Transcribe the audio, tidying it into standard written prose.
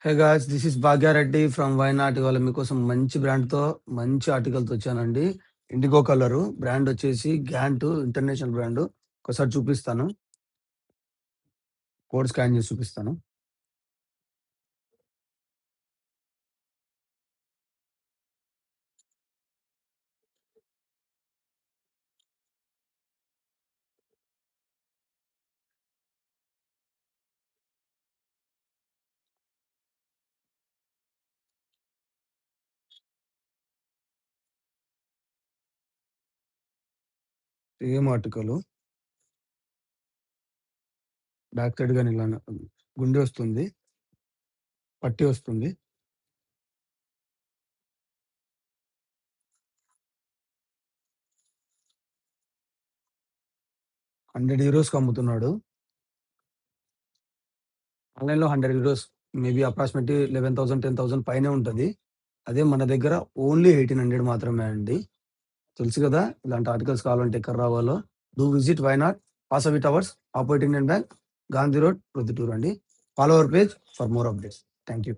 Hey guys, this is Bhagya Reddy from why not. ఇవాళ మీకోసం మంచి బ్రాండ్‌తో, మంచి ఆర్టికల్‌తో వచ్చానండి. IndiGo colour. బ్రాండ్ వచ్చేసి గ్యాంట్ ఇంటర్నేషనల్ బ్రాండు. ఒకసారి చూపిస్తాను. కోడ్ స్కాన్ చేసి చూపిస్తాను. సేమ్ ఆర్టికలు. బ్యాక్ సైడ్ గాని ఇలానే గుండె వస్తుంది. పట్టీ వస్తుంది. 100 యూరోస్‌కి అమ్ముతున్నాడు. ఆన్‌లైన్‌లో 100 యూరోస్ మేబీ అప్రాక్సిమేట్‌లీ 11,000, 10,000 పైనే ఉంటది. అదే మన దగ్గర ఓన్లీ 1800 మాత్రమే అండి. తెలుసు కదా! ఇలాంటి ఆర్టికల్స్ కావాలంటే ఎక్కడ రావాలో. Do visit why not, Vasavi towers, opposite Indian bank, Gandhi road, Proddatur అండి. Follow our page for more updates. Thank you.